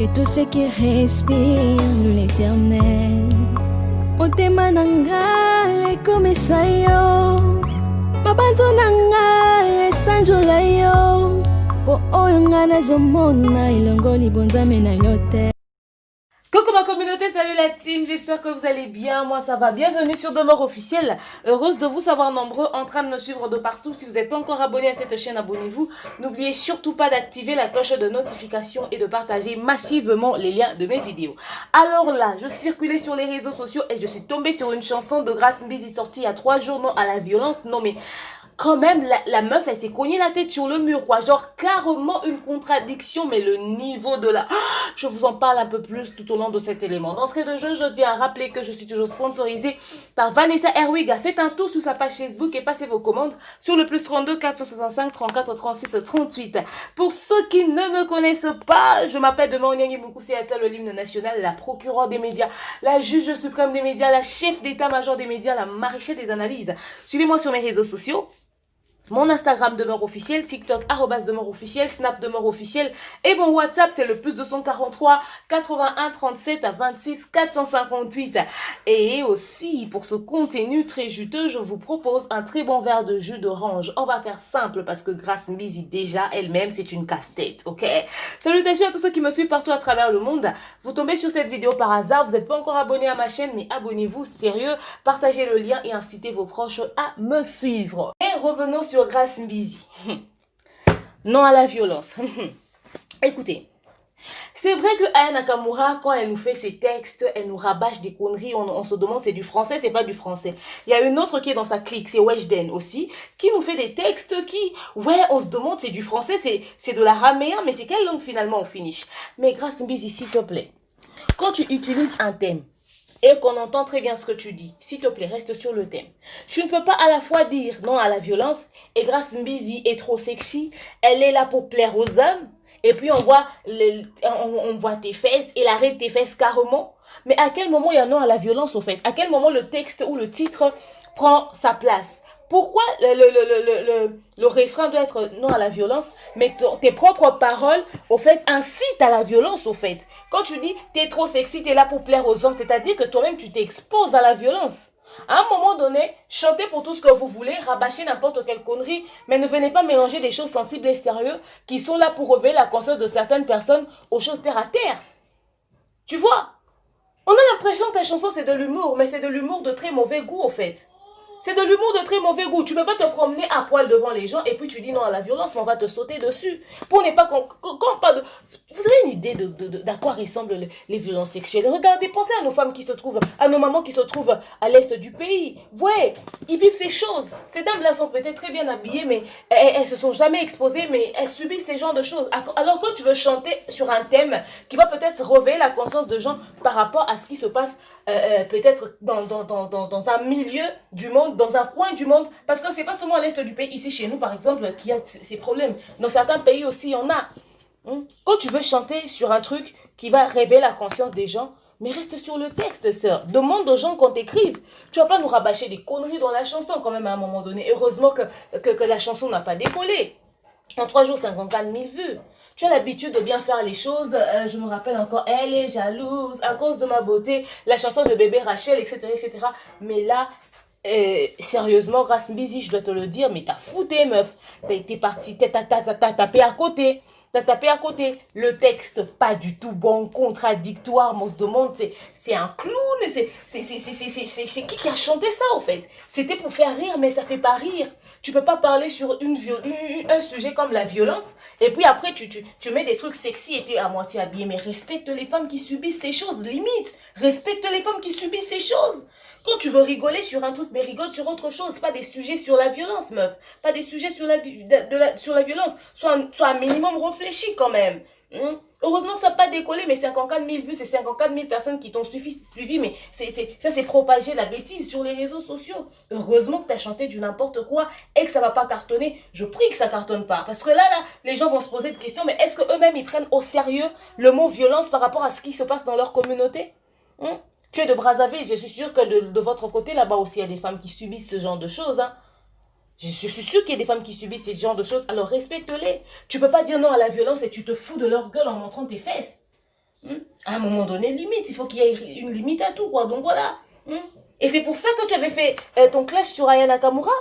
que tout ce qui respire loue l'éternel. Motema nanga ekomisa yo, mabanzo nanga esanjola yo, po oyo nga nazomona elongo libonzame na yo te. Coucou ma communauté, salut la team, j'espère que vous allez bien, moi ça va. Bienvenue sur Demeure Officielle, heureuse de vous savoir nombreux en train de me suivre de partout. Si vous n'êtes pas encore abonné à cette chaîne, abonnez-vous. N'oubliez surtout pas d'activer la cloche de notification et de partager massivement les liens de mes vidéos. Alors là, je circulais sur les réseaux sociaux et je suis tombée sur une chanson de Grace Mbisi sortie il y a 3 jours, non à la violence, non mais... Quand même, la meuf, elle s'est cognée la tête sur le mur, quoi. Genre, carrément une contradiction, mais le niveau de la... Je vous en parle un peu plus tout au long de cet élément. D'entrée de jeu, je tiens à rappeler que je suis toujours sponsorisée par Vanessa Herwig. Faites un tour sur sa page Facebook et passez vos commandes sur le plus 32 465 34 36 38. Pour ceux qui ne me connaissent pas, je m'appelle Demain Onyangi Mukuseata, le l'hymne national, la procureure des médias, la juge suprême des médias, la chef d'état-major des médias, la maréchale des analyses. Suivez-moi sur mes réseaux sociaux. Mon Instagram Demeure Officielle, TikTok @Demeure Officielle, Snap Demeure Officielle et mon WhatsApp c'est le plus 243 81 37 26 458. Et aussi pour ce contenu très juteux, je vous propose un très bon verre de jus d'orange. On va faire simple parce que Grace Mbisi déjà elle-même c'est une casse-tête, ok? Salutations à tous ceux qui me suivent partout à travers le monde. Vous tombez sur cette vidéo par hasard, vous n'êtes pas encore abonné à ma chaîne mais abonnez-vous, sérieux, partagez le lien et incitez vos proches à me suivre. Et revenons sur Grace Mbisi. Non à la violence. Écoutez, c'est vrai que Aya Nakamura, quand elle nous fait ses textes, elle nous rabâche des conneries, on se demande c'est du français, c'est pas du français. Il y a une autre qui est dans sa clique, c'est Weshden aussi, qui nous fait des textes qui, ouais, on se demande c'est du français, c'est de l'araméen, mais c'est quelle langue finalement on finish? Mais Grace Mbisi, s'il te plaît, quand tu utilises un thème, et qu'on entend très bien ce que tu dis, s'il te plaît, reste sur le thème. Tu ne peux pas à la fois dire non à la violence et Grace Mbisi est trop sexy, elle est là pour plaire aux hommes, et puis on voit tes fesses, et arrête tes fesses carrément. Mais à quel moment il y a non à la violence au fait? À quel moment le texte ou le titre prend sa place? Pourquoi le refrain doit être non à la violence, mais tes propres paroles, au fait, incitent à la violence, au fait. Quand tu dis, t'es trop sexy, t'es là pour plaire aux hommes, c'est-à-dire que toi-même, tu t'exposes à la violence. À un moment donné, chantez pour tout ce que vous voulez, rabâchez n'importe quelle connerie, mais ne venez pas mélanger des choses sensibles et sérieuses qui sont là pour révéler la conscience de certaines personnes aux choses terre à terre. Tu vois? On a l'impression que ta chanson, c'est de l'humour, mais c'est de l'humour de très mauvais goût, au fait. C'est de l'humour de très mauvais goût. Tu ne peux pas te promener à poil devant les gens et puis tu dis non à la violence, mais on va te sauter dessus. Pour ne pas qu'on parle de... Vous avez une idée d'à quoi ressemblent les violences sexuelles? Regardez, pensez à nos femmes qui se trouvent, à nos mamans qui se trouvent à l'est du pays. Ouais, ils vivent ces choses. Ces dames-là sont peut-être très bien habillées, mais elles se sont jamais exposées, mais elles subissent ces genres de choses. Alors que tu veux chanter sur un thème qui va peut-être réveiller la conscience de gens par rapport à ce qui se passe peut-être dans un milieu du monde, dans un coin du monde, parce que c'est pas seulement à l'est du pays, ici chez nous par exemple, qu'il y a ces problèmes. Dans certains pays aussi, il y en a. Quand tu veux chanter sur un truc qui va réveiller la conscience des gens, mais reste sur le texte, sœur. Demande aux gens qu'on t'écrive. Tu vas pas nous rabâcher des conneries dans la chanson quand même à un moment donné. Heureusement que la chanson n'a pas décollé. En 3 jours, 54 000 vues. Tu as l'habitude de bien faire les choses. Je me rappelle encore, elle est jalouse à cause de ma beauté. La chanson de bébé Rachel, etc., etc. Mais là, sérieusement, Grace Mbisi, je dois te le dire, mais t'as fouté, meuf. T'as été partie, t'as tapé à côté. T'as tapé à côté. Le texte, pas du tout bon, contradictoire. On se demande, c'est un clown. C'est qui a chanté ça, en fait? C'était pour faire rire, mais ça fait pas rire. Tu peux pas parler sur un sujet comme la violence, et puis après, tu mets des trucs sexy et t'es à moitié habillé. Mais respecte les femmes qui subissent ces choses, limite. Respecte les femmes qui subissent ces choses. Quand tu veux rigoler sur un truc, mais rigole sur autre chose. Pas des sujets sur la violence, meuf. Pas des sujets sur la violence. Sois un minimum réfléchi quand même. Heureusement que ça n'a pas décollé, mais 54 000 vues, c'est 54 000 personnes qui t'ont suivi, mais ça c'est propagé la bêtise sur les réseaux sociaux. Heureusement que tu as chanté du n'importe quoi et que ça ne va pas cartonner. Je prie que ça ne cartonne pas. Parce que là, les gens vont se poser des questions, mais est-ce qu'eux-mêmes, ils prennent au sérieux le mot violence par rapport à ce qui se passe dans leur communauté? Tu es de Brazzaville, je suis sûre que de votre côté, là-bas aussi, il y a des femmes qui subissent ce genre de choses, Je suis sûre qu'il y a des femmes qui subissent ce genre de choses, alors respecte-les. Tu peux pas dire non à la violence et tu te fous de leur gueule en montrant tes fesses. À un moment donné, limite, il faut qu'il y ait une limite à tout, quoi. Donc voilà. Et c'est pour ça que tu avais fait ton clash sur Aya Nakamura.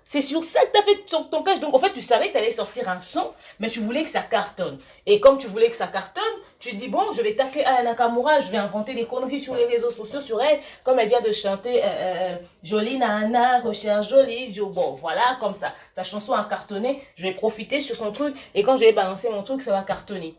C'est sur ça que tu as fait ton clash. Donc en fait, tu savais que tu allais sortir un son, mais tu voulais que ça cartonne. Et comme tu voulais que ça cartonne, tu dis bon, je vais tacler Aya Nakamura, je vais inventer des conneries sur les réseaux sociaux sur elle, comme elle vient de chanter Jolie Nana, recherche jolie, bon voilà, comme ça. Sa chanson a cartonné, je vais profiter sur son truc, et quand je vais balancer mon truc, ça va cartonner.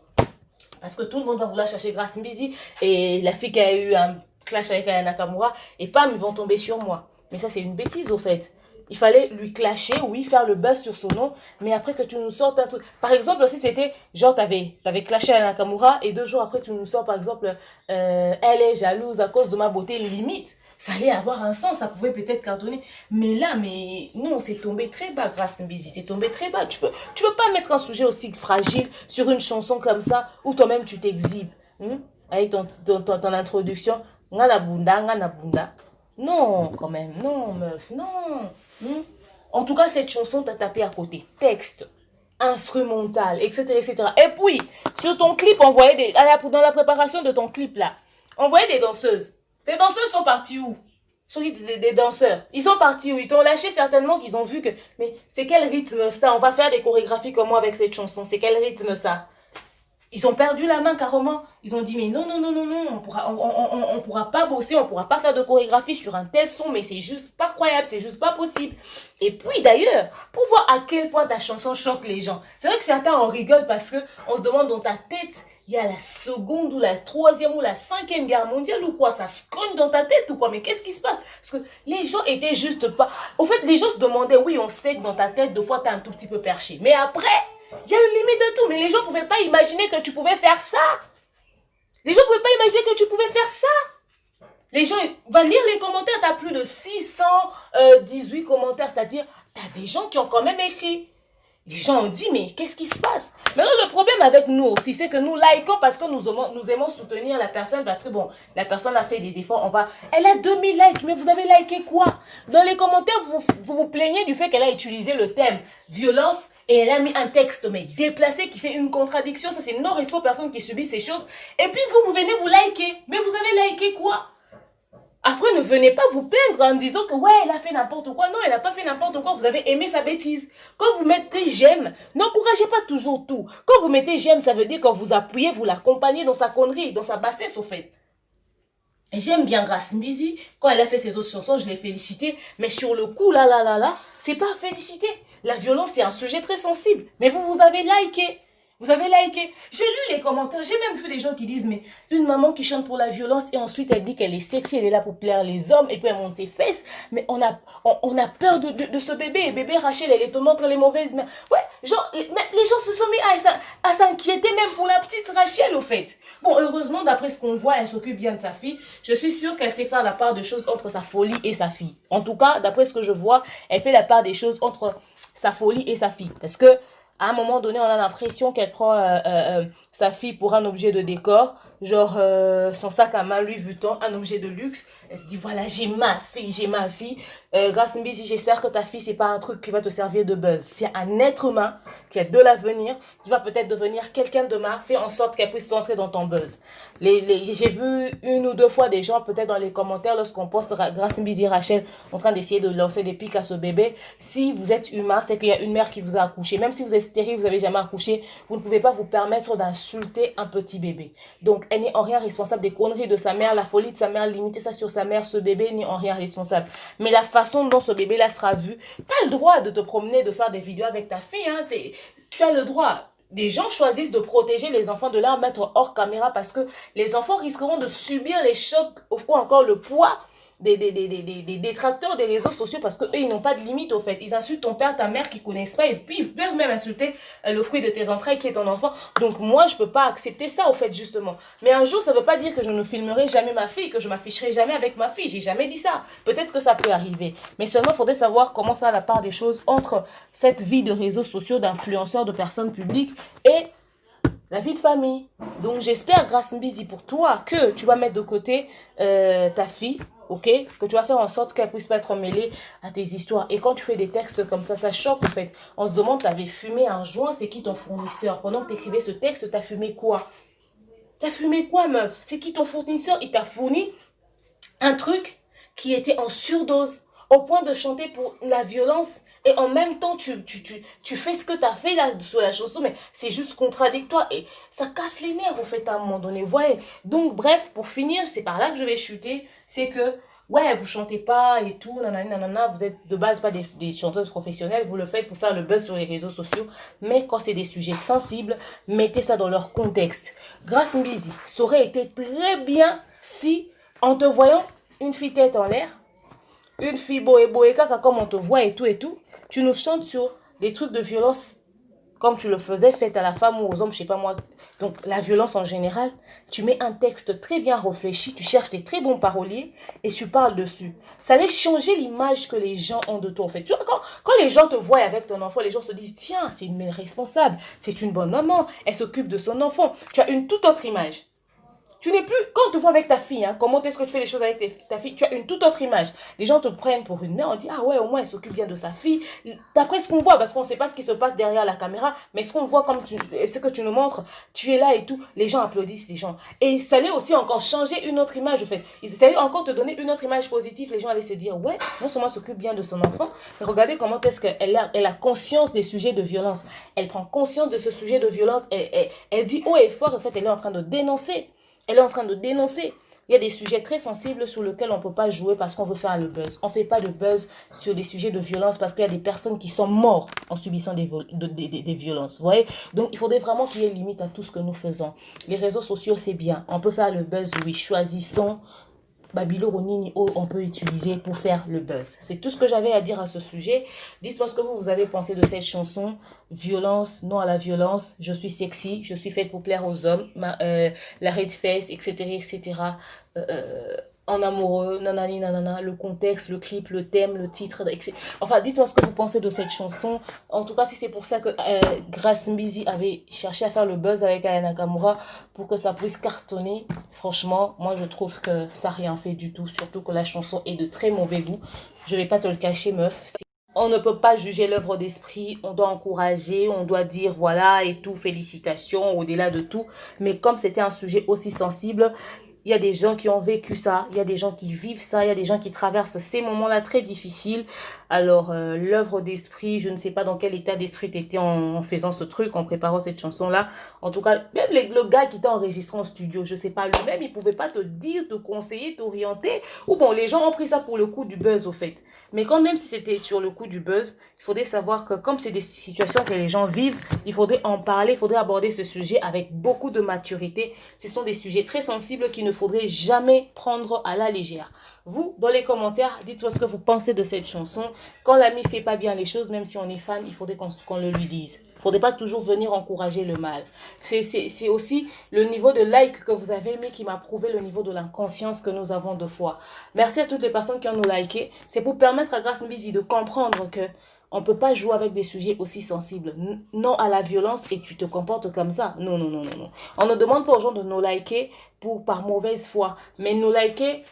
Parce que tout le monde va vouloir chercher Grace Mbisi, et la fille qui a eu un clash avec Aya Nakamura, et pam, ils vont tomber sur moi. Mais ça, c'est une bêtise, au fait. Il fallait lui clasher, oui, faire le buzz sur son nom, mais après que tu nous sortes un truc. Par exemple, aussi, c'était genre, t'avais clashé Aya Nakamura, et 2 jours après, tu nous sors, par exemple, elle est jalouse à cause de ma beauté, limite. Ça allait avoir un sens, ça pouvait peut-être cartonner. Mais là, mais non, c'est tombé très bas, Grace Mbisi, c'est tombé très bas. Tu peux pas mettre un sujet aussi fragile sur une chanson comme ça, où toi-même tu t'exhibes. Avec ton introduction, ngana bunda, ngana bunda. Non, quand même, non, meuf, non. En tout cas, cette chanson t'a tapé à côté. Texte, instrumental, etc., etc. Et puis, sur ton clip, on voyait dans la préparation de ton clip là, on voyait des danseuses. Ces danseuses sont parties où? Des danseurs. Ils sont partis où? Ils t'ont lâché certainement qu'ils ont vu que... Mais c'est quel rythme ça? On va faire des chorégraphies comme moi avec cette chanson. C'est quel rythme ça? Ils ont perdu la main carrément. Ils ont dit mais non, non, non, non, non, on pourra pas bosser, on pourra pas faire de chorégraphie sur un tel son, mais c'est juste pas croyable, c'est juste pas possible. Et puis d'ailleurs, pour voir à quel point ta chanson choque les gens, c'est vrai que certains en rigolent parce que on se demande dans ta tête, il y a la seconde ou la troisième ou la 5e guerre mondiale ou quoi, ça se cogne dans ta tête ou quoi, mais qu'est-ce qui se passe? Parce que les gens étaient juste pas... Au fait, les gens se demandaient, oui, on sait que dans ta tête, 2 fois, t'es un tout petit peu perché. Mais après, il y a une limite à tout. Mais les gens ne pouvaient pas imaginer que tu pouvais faire ça. Les gens ne pouvaient pas imaginer que tu pouvais faire ça. Les gens vont lire les commentaires, tu as plus de 618 commentaires, c'est-à-dire, tu as des gens qui ont quand même écrit. Les gens ont dit, mais qu'est-ce qui se passe? Maintenant, le problème avec nous aussi, c'est que nous likons parce que nous aimons soutenir la personne, parce que bon, la personne a fait des efforts, elle a 2000 likes, mais vous avez liké quoi? Dans les commentaires, vous plaignez du fait qu'elle a utilisé le thème violence, et elle a mis un texte, mais déplacé, qui fait une contradiction. Ça, c'est non-respect aux personnes qui subissent ces choses. Et puis, vous venez vous liker. Mais vous avez liké quoi? Après, ne venez pas vous plaindre en disant que ouais, elle a fait n'importe quoi. Non, elle n'a pas fait n'importe quoi. Vous avez aimé sa bêtise. Quand vous mettez j'aime, n'encouragez pas toujours tout. Quand vous mettez j'aime, ça veut dire que vous appuyez, vous l'accompagnez dans sa connerie, dans sa bassesse, au fait. J'aime bien Grace Mbisi. Quand elle a fait ses autres chansons, je l'ai félicitée. Mais sur le coup, là, c'est pas à féliciter. La violence, c'est un sujet très sensible. Mais vous avez liké. Vous avez liké. J'ai lu les commentaires. J'ai même vu des gens qui disent, mais une maman qui chante pour la violence et ensuite elle dit qu'elle est sexy, elle est là pour plaire les hommes et puis elle monte ses fesses. Mais on a peur de ce bébé. Et bébé Rachel, elle te montre les mauvaises mains. Ouais, genre, les gens se sont mis à s'inquiéter même pour la petite Rachel, au fait. Bon, heureusement, d'après ce qu'on voit, elle s'occupe bien de sa fille. Je suis sûre qu'elle sait faire la part des choses entre sa folie et sa fille. En tout cas, d'après ce que je vois, elle fait la part des choses entre sa folie et sa fille. Parce que à un moment donné, on a l'impression qu'elle prend sa fille pour un objet de décor, genre son sac à main Louis Vuitton, un objet de luxe. Elle se dit, voilà, j'ai ma fille. Grace Mbisi, j'espère que ta fille, c'est pas un truc qui va te servir de buzz. C'est un être humain qui a de l'avenir, qui va peut-être devenir quelqu'un de demain. Fais en sorte qu'elle puisse entrer dans ton buzz. J'ai vu 1 ou 2 fois des gens, peut-être dans les commentaires, lorsqu'on poste Grace Mbisi Rachel en train d'essayer de lancer des pics à ce bébé. Si vous êtes humain, c'est qu'il y a une mère qui vous a accouché. Même si vous êtes stérile, vous n'avez jamais accouché, vous ne pouvez pas vous permettre d'insulter un petit bébé. Donc, elle n'est en rien responsable des conneries de sa mère, la folie de sa mère, limiter ça sur sa mère, ce bébé n'est en rien responsable. Mais la façon dont ce bébé-là sera vu, tu as le droit de te promener, de faire des vidéos avec ta fille, hein, tu as le droit. Des gens choisissent de protéger les enfants, de leur mettre hors caméra parce que les enfants risqueront de subir les chocs ou encore le poids des détracteurs des réseaux sociaux parce qu'eux, ils n'ont pas de limite au fait. Ils insultent ton père, ta mère qu'ils ne connaissent pas et puis ils peuvent même insulter le fruit de tes entrailles qui est ton enfant. Donc moi, je ne peux pas accepter ça au fait justement. Mais un jour, ça ne veut pas dire que je ne filmerai jamais ma fille, que je m'afficherai jamais avec ma fille. J'ai jamais dit ça. Peut-être que ça peut arriver. Mais seulement, il faudrait savoir comment faire la part des choses entre cette vie de réseaux sociaux, d'influenceurs, de personnes publiques et la vie de famille. Donc j'espère, Grace Mbisi, pour toi, que tu vas mettre de côté ta fille, ok, que tu vas faire en sorte qu'elle puisse pas être mêlée à tes histoires. Et quand tu fais des textes comme ça choque en fait. On se demande, tu avais fumé un joint, c'est qui ton fournisseur? Pendant que tu écrivais ce texte, tu as fumé quoi? T'as fumé quoi, meuf? C'est qui ton fournisseur? Il t'a fourni un truc qui était en surdose, au point de chanter pour la violence, et en même temps, tu fais ce que tu as fait là, sur la chanson, mais c'est juste contradictoire, et ça casse les nerfs, au fait, à un moment donné, vous voyez. Donc, bref, pour finir, c'est par là que je vais chuter, c'est que, ouais, vous chantez pas et tout, nanana, nanana, vous êtes de base pas des chanteuses professionnelles, vous le faites pour faire le buzz sur les réseaux sociaux, mais quand c'est des sujets sensibles, mettez ça dans leur contexte. Grace Mbisi, ça aurait été très bien si, en te voyant une fille tête en l'air, une fille boé caca comme on te voit et tout, tu nous chantes sur des trucs de violence comme tu le faisais, faite à la femme ou aux hommes, je sais pas moi. Donc la violence en général, tu mets un texte très bien réfléchi, tu cherches des très bons paroliers et tu parles dessus. Ça allait changer l'image que les gens ont de toi en fait. Tu vois, quand les gens te voient avec ton enfant, les gens se disent, tiens, c'est une mère responsable, c'est une bonne maman, elle s'occupe de son enfant. Tu as une toute autre image. Tu n'es plus, quand on te voit avec ta fille, hein, comment est-ce que tu fais les choses avec ta fille, tu as une toute autre image. Les gens te prennent pour une mère, on dit, ah ouais, au moins elle s'occupe bien de sa fille. D'après ce qu'on voit, parce qu'on ne sait pas ce qui se passe derrière la caméra, mais ce qu'on voit, ce que tu nous montres, tu es là et tout, les gens applaudissent les gens. Et ça allait aussi encore changer une autre image, en fait. Ça allait encore te donner une autre image positive, les gens allaient se dire, ouais, non seulement elle s'occupe bien de son enfant, mais regardez comment est-ce qu'elle a conscience des sujets de violence. Elle prend conscience de ce sujet de violence, elle dit haut et fort, en fait, elle est en train de dénoncer. Elle est en train de dénoncer. Il y a des sujets très sensibles sur lesquels on ne peut pas jouer parce qu'on veut faire le buzz. On ne fait pas de buzz sur des sujets de violence parce qu'il y a des personnes qui sont mortes en subissant des violences. Vous voyez? Donc, il faudrait vraiment qu'il y ait limite à tout ce que nous faisons. Les réseaux sociaux, c'est bien. On peut faire le buzz, oui. Choisissons Babilo Ronini on peut utiliser pour faire le buzz. C'est tout ce que j'avais à dire à ce sujet. Dites-moi ce que vous avez pensé de cette chanson. Violence, non à la violence. Je suis sexy, je suis faite pour plaire aux hommes. La red face, etc., etc. En amoureux, nanani, nanana, le contexte, le clip, le thème, le titre, etc. Enfin, dites-moi ce que vous pensez de cette chanson. En tout cas, si c'est pour ça que Grace Mbisi avait cherché à faire le buzz avec Aya Nakamura pour que ça puisse cartonner, franchement, moi je trouve que ça n'a rien fait du tout. Surtout que la chanson est de très mauvais goût. Je vais pas te le cacher, meuf. On ne peut pas juger l'œuvre d'esprit, on doit encourager, on doit dire voilà et tout, félicitations au-delà de tout. Mais comme c'était un sujet aussi sensible, il y a des gens qui ont vécu ça, il y a des gens qui vivent ça, il y a des gens qui traversent ces moments-là très difficiles. Alors, l'œuvre d'esprit, je ne sais pas dans quel état d'esprit tu étais en faisant ce truc, en préparant cette chanson-là. En tout cas, même le gars qui t'a enregistré en studio, je ne sais pas, lui-même, il ne pouvait pas te dire, te conseiller, t'orienter. Ou bon, les gens ont pris ça pour le coup du buzz, au fait. Mais quand même, si c'était sur le coup du buzz, il faudrait savoir que comme c'est des situations que les gens vivent, il faudrait en parler, il faudrait aborder ce sujet avec beaucoup de maturité. Ce sont des sujets très sensibles qu'il ne faudrait jamais prendre à la légère. Vous, dans les commentaires, dites-moi ce que vous pensez de cette chanson. Quand l'ami fait pas bien les choses, même si on est fan, il faudrait qu'on le lui dise. Il ne faudrait pas toujours venir encourager le mal. C'est aussi le niveau de like que vous avez mis qui m'a prouvé le niveau de l'inconscience que nous avons de foi. Merci à toutes les personnes qui ont nous liké. C'est pour permettre à Grace Mbisi de comprendre que on ne peut pas jouer avec des sujets aussi sensibles. Non à la violence et tu te comportes comme ça. Non, non, non, non, non. On ne demande pas aux gens de nous liker par mauvaise foi. Mais nous liker,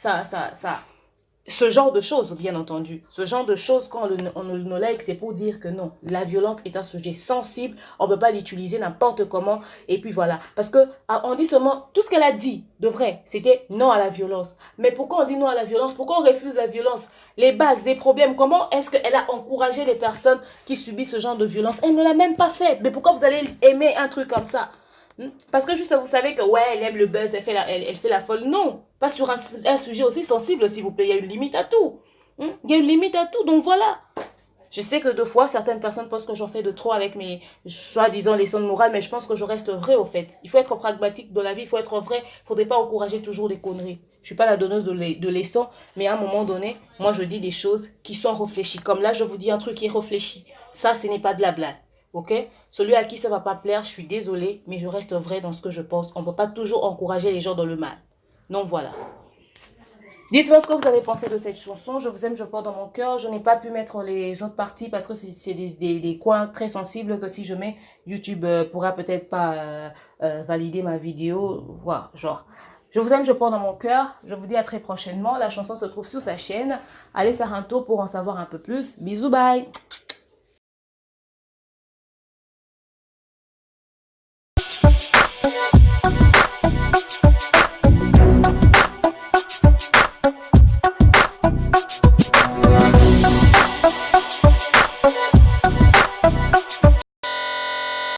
ce genre de choses, bien entendu. Ce genre de choses, quand on nous like, c'est pour dire que non, la violence est un sujet sensible. On ne peut pas l'utiliser n'importe comment. Et puis voilà. Parce que on dit seulement, tout ce qu'elle a dit de vrai, c'était non à la violence. Mais pourquoi on dit non à la violence? Pourquoi on refuse la violence? Les bases, les problèmes, comment est-ce qu'elle a encouragé les personnes qui subissent ce genre de violence? Elle ne l'a même pas fait. Mais pourquoi vous allez aimer un truc comme ça? Parce que juste vous savez que ouais, elle aime le buzz, elle fait la folle. Non, pas sur un sujet aussi sensible, s'il vous plaît. Il y a une limite à tout. Il y a une limite à tout, donc voilà. Je sais que deux fois, certaines personnes pensent que j'en fais de trop avec mes soi-disant leçons de morale, mais je pense que je reste vrai au fait. Il faut être pragmatique dans la vie, il faut être vrai. Il ne faudrait pas encourager toujours des conneries. Je ne suis pas la donneuse de leçons, mais à un moment donné, moi je dis des choses qui sont réfléchies. Comme là, je vous dis un truc qui est réfléchi. Ça, ce n'est pas de la blague. Ok? Celui à qui ça ne va pas plaire, je suis désolée, mais je reste vrai dans ce que je pense. On ne peut pas toujours encourager les gens dans le mal. Donc voilà. Dites-moi ce que vous avez pensé de cette chanson. Je vous aime, je porte dans mon cœur. Je n'ai pas pu mettre les autres parties parce que c'est des coins très sensibles que si je mets, YouTube pourra peut-être pas valider ma vidéo. Voilà, genre. Je vous aime, je porte dans mon cœur. Je vous dis à très prochainement. La chanson se trouve sur sa chaîne. Allez faire un tour pour en savoir un peu plus. Bisous, bye!